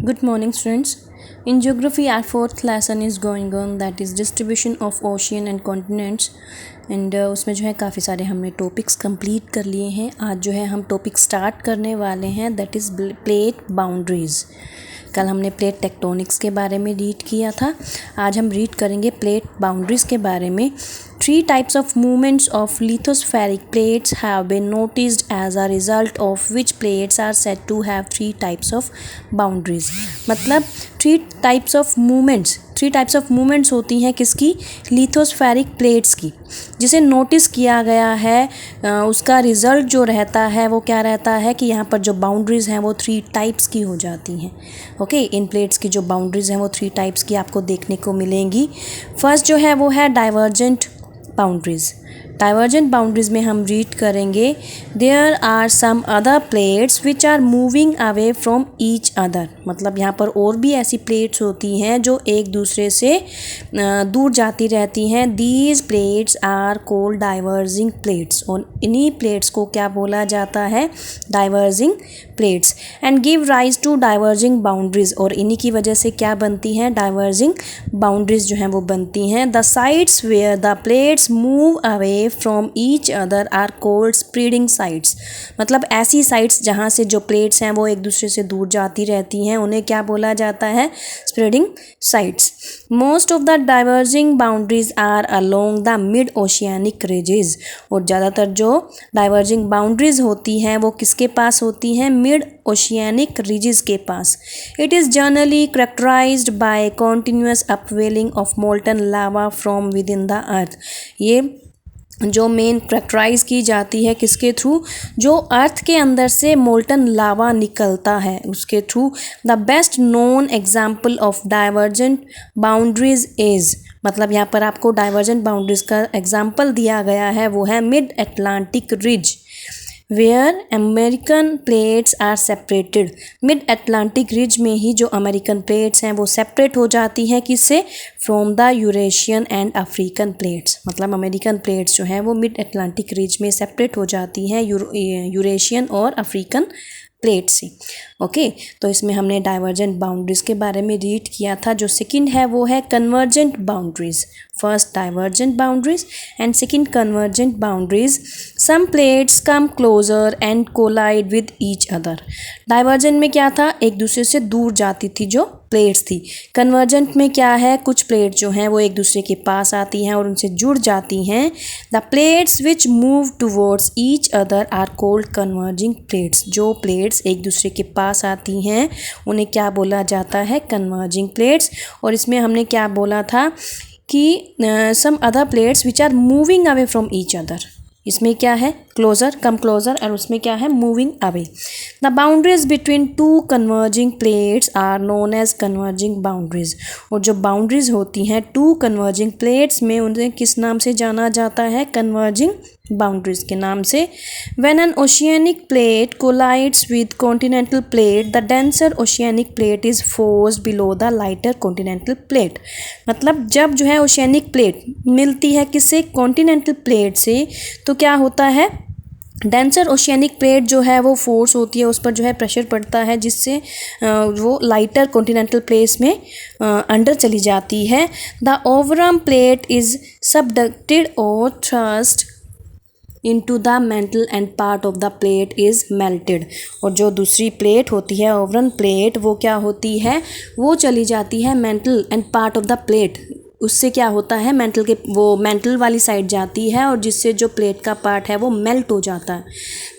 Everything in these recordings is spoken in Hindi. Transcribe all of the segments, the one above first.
Good morning, students. In geography, our fourth lesson is going on, that is distribution of ocean and continents. And उसमें जो है काफ़ी सारे हमने टॉपिक्स कंप्लीट कर लिए हैं. आज जो है हम टॉपिक स्टार्ट करने वाले हैं, दैट इज़ प्लेट बाउंड्रीज़. कल हमने प्लेट टेक्टोनिक्स के बारे में रीड किया था. आज हम रीड करेंगे प्लेट बाउंड्रीज़ के बारे में. 3 types of movements of lithospheric plates have been noticed, as a result of which plates are said to have 3 types of boundaries. मतलब 3 types of movements होती हैं किसकी? लिथोस्फेरिक प्लेट्स की. जिसे नोटिस किया गया है उसका रिज़ल्ट जो रहता है वो क्या रहता है कि यहाँ पर जो बाउंड्रीज़ हैं वो 3 टाइप्स की हो जाती हैं. ओके, इन प्लेट्स की जो बाउंड्रीज़ हैं वो 3 टाइप्स की आपको देखने को मिलेंगी. फर्स्ट जो है वो है डाइवर्जेंट बाउंड्रीज़. डाइवर्जेंट बाउंड्रीज़ में हम रीड करेंगे, there are some other plates which are moving away from each other. मतलब यहाँ पर और भी ऐसी प्लेट्स होती हैं जो एक दूसरे से दूर जाती रहती हैं. These plates are called diverging plates. और इन्हीं प्लेट्स को क्या बोला जाता है? Diverging plates. And give rise to diverging boundaries. और इन्हीं की वजह से क्या बनती हैं? डाइवर्जिंग बाउंड्रीज़ जो हैं वो बनती हैं. The sides where the plates move away from each other are called spreading sides. मतलब ऐसी साइड्स जहाँ से जो प्लेट्स हैं वो एक दूसरे से दूर जाती रहती हैं उन्हें क्या बोला जाता है? Spreading sides. Most of the diverging boundaries are along the mid oceanic ridges. और ज़्यादातर जो डाइवर्जिंग बाउंड्रीज होती हैं वो किसके पास होती हैं? मिड ओशियानिक रिजेस के पास. It is generally characterized by continuous upwelling of molten lava from within the earth. ये जो मेन करेक्टराइज की जाती है किसके थ्रू? जो अर्थ के अंदर से मोल्टन लावा निकलता है उसके through. The best known example of divergent boundaries is. मतलब यहाँ पर आपको डाइवर्जेंट बाउंड्रीज का एग्जाम्पल दिया गया है, वो है mid Atlantic ridge where American plates are separated. Mid Atlantic ridge में ही जो अमेरिकन प्लेट्स हैं वो सेपरेट हो जाती हैं किससे? From the Eurasian and African plates. मतलब अमेरिकन प्लेट्स जो हैं वो मिड अटलांटिक रिज में सेपरेट हो जाती हैं यूरेशियन और अफ्रीकन प्लेट से. ओके, तो इसमें हमने डाइवर्जेंट बाउंड्रीज़ के बारे में रीड किया था. जो सेकंड है वो है convergent boundaries. First divergent boundaries and second convergent boundaries. Some plates come closer and collide with each other. Divergent में क्या था? एक दूसरे से दूर जाती थी जो प्लेट्स थी. कन्वर्जेंट में क्या है? कुछ प्लेट्स जो हैं वो एक दूसरे के पास आती हैं और उनसे जुड़ जाती हैं. The plates which move towards each other are called converging plates. जो प्लेट्स एक दूसरे के पास आती हैं उन्हें क्या बोला जाता है? Converging plates. और इसमें हमने क्या बोला था कि some other plates which are moving away from each other. इसमें क्या है? क्लोजर, कम क्लोजर, और उसमें क्या है? Moving away. The boundaries between 2 converging plates are known as converging boundaries. और जो बाउंड्रीज होती हैं 2 कन्वर्जिंग प्लेट्स में उन्हें किस नाम से जाना जाता है? कन्वर्जिंग बाउंड्रीज के नाम से. When an oceanic plate collides with continental plate the denser oceanic plate is forced below the lighter continental plate. मतलब जब जो है ओशियानिक प्लेट मिलती है किससे? कॉन्टिनेंटल प्लेट से, तो क्या होता है? डेंसर ओशियानिक प्लेट जो है वो फोर्स होती है, उस पर जो है प्रेशर पड़ता है जिससे वो लाइटर कॉन्टिनेंटल प्लेस में अंडर चली जाती है. The overarm plate is subducted और thrust into the mental and part of the plate is melted. और जो दूसरी प्लेट होती है ओवरऑल प्लेट, वो क्या होती है? वो चली जाती है mental and part of the plate. उससे क्या होता है? मेंटल वाली साइड जाती है और जिससे जो प्लेट का पार्ट है वो मेल्ट हो जाता है.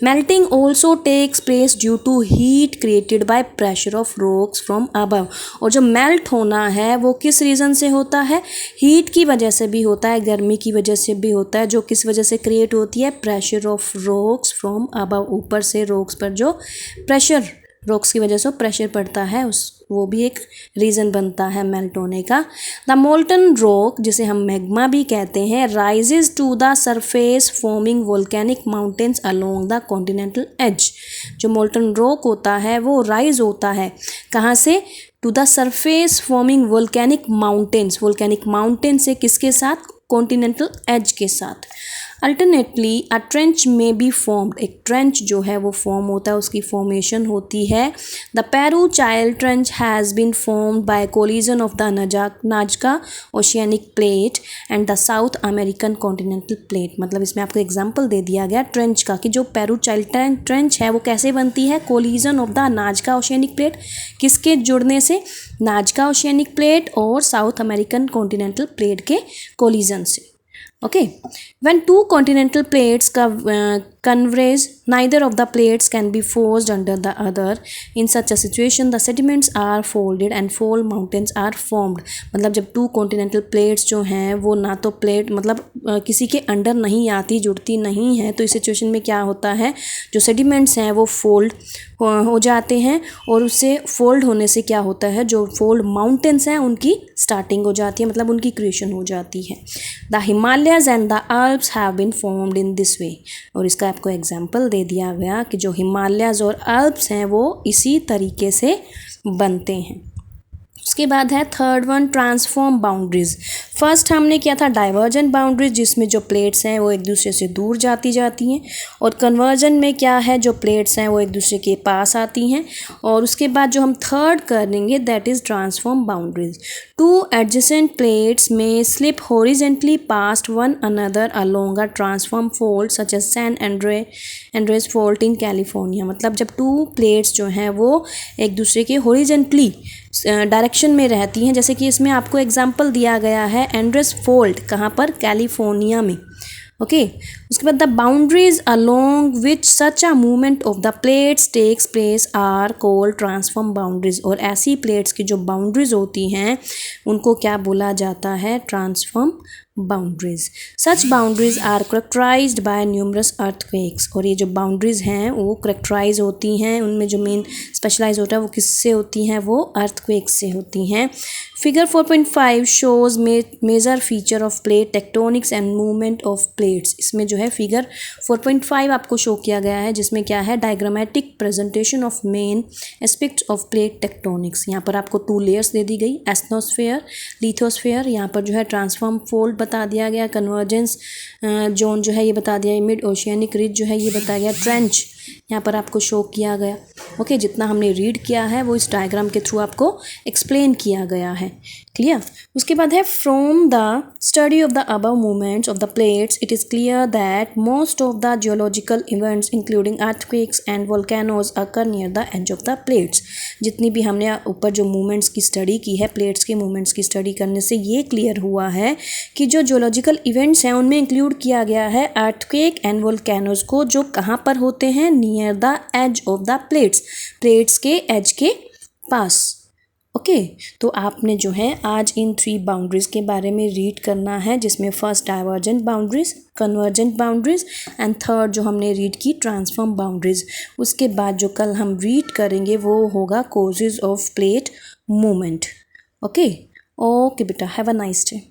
Melting also takes place due to heat created by pressure of rocks from above. और जो मेल्ट होना है वो किस रीज़न से होता है? हीट की वजह से भी होता है, गर्मी की वजह से भी होता है. जो किस वजह से क्रिएट होती है? Pressure of rocks from above. ऊपर से रॉक्स पर जो प्रेशर, रॉक्स की वजह से प्रेशर पड़ता है, वो भी एक रीज़न बनता है मेल्ट होने का. द मोल्टन रॉक, जिसे हम मैग्मा भी कहते हैं, rises to the surface forming volcanic mountains along the continental edge. जो मोल्टन रॉक होता है वो राइज होता है कहाँ से? To the surface forming volcanic mountains. Volcanic mountain से किसके साथ? कॉन्टिनेंटल एज के साथ. अल्टरनेटली अ ट्रेंच में बी फॉर्म्ड, एक ट्रेंच जो है वो फॉर्म होता है, उसकी फॉर्मेशन होती है। The Peru Chile trench has been formed by collision of the Nazca oceanic plate and the South American continental plate. मतलब इसमें आपको एग्जाम्पल दे दिया गया ट्रेंच का कि जो पेरू चाइल्ड ट्रेंच है वो कैसे बनती है, collision of the Nazca oceanic plate, किसके जुड़ने से, नाजका ओशियानिक प्लेट और साउथ अमेरिकन कॉन्टिनेंटल प्लेट के कोलिजन से। Okay, when two continental plates converge, neither of the plates can be forced under the other. In such a situation the sediments are folded and fold mountains are formed. मतलब जब टू कॉन्टिनेंटल प्लेट्स जो हैं वो ना तो प्लेट मतलब किसी के अंडर नहीं आती, जुड़ती नहीं है, तो इस सिचुएशन में क्या होता है, जो सेडिमेंट्स हैं वो फोल्ड हो जाते हैं और उससे फोल्ड होने से क्या होता है, जो फोल्ड माउंटेन्स हैं उनकी स्टार्टिंग हो जाती है, मतलब उनकी क्रिएशन हो जाती है। The Himalayas and the Alps have been formed in this way. और इसका आपको एग्जांपल दे दिया गया कि जो हिमालयस और अल्प्स हैं वो इसी तरीके से बनते हैं। उसके बाद है third one, transform boundaries. First हमने किया था डाइवर्जेंट बाउंड्रीज, जिसमें जो प्लेट्स हैं वो एक दूसरे से दूर जाती हैं, और कन्वर्जन में क्या है, जो प्लेट्स हैं वो एक दूसरे के पास आती हैं। और उसके बाद जो हम थर्ड करेंगे that is transform boundaries. Two adjacent plates में slip horizontally past one another along a transform fault such as San Andreas fault in California. मतलब जब टू प्लेट्स जो हैं वो एक दूसरे के हॉरिजेंटली डायरेक्शन में रहती हैं, जैसे कि इसमें आपको एग्जांपल दिया गया है एंड्रेस फोल्ड, कहाँ पर, कैलिफोर्निया में। ओके, उसके बाद the boundaries along which such a movement of the plates takes place are called transform boundaries. और ऐसी प्लेट्स की जो बाउंड्रीज होती हैं उनको क्या बोला जाता है, transform boundaries. Such boundaries are characterised by numerous earthquakes. और ये जो बाउंड्रीज हैं वो करेक्टराइज होती हैं, उनमें जो मेन स्पेशलाइज होता है वो किससे होती हैं, वो अर्थक्वेक्स से होती हैं। Figure 4.5 shows major feature of plate tectonics and movement of plates. इसमें जो है फिगर 4.5 आपको शो किया गया है, जिसमें क्या है, diagrammatic presentation of main aspects of plate tectonics. यहाँ पर आपको 2 लेयर्स दे दी गई, एथनोस्फेयर, लिथोस्फेयर। यहाँ पर जो है ट्रांसफॉर्म फोल्ड बता दिया गया, कन्वर्जेंस जोन जो है ये बता दिया, मिड ओशियानिक रिज जो है ये बताया गया, ट्रेंच यहाँ पर आपको शो किया गया। ओके, जितना हमने रीड किया है वो इस डायग्राम के थ्रू आपको एक्सप्लेन किया गया है। क्लियर। उसके बाद है from the study of the above movements of the plates it is clear that most of the geological events including earthquakes and volcanoes occur near the edge of the plates. जितनी भी हमने ऊपर जो मूवमेंट्स की स्टडी की है, प्लेट्स के मूवमेंट्स की स्टडी करने से ये क्लियर हुआ है कि जो जियोलॉजिकल इवेंट्स हैं उनमें इंक्लूड किया गया है अर्थक्वेक एंड वोल्केनोज को, जो कहाँ पर होते हैं, near the edge of the plates, plates के एज के पास। ओके, तो आपने जो है आज इन 3 बाउंड्रीज़ के बारे में रीड करना है, जिसमें first divergent boundaries, convergent boundaries and third जो हमने रीड की ट्रांसफॉर्म बाउंड्रीज। उसके बाद जो कल हम रीड करेंगे वो होगा causes of plate movement. Okay okay बेटा, हैव अ नाइस डे।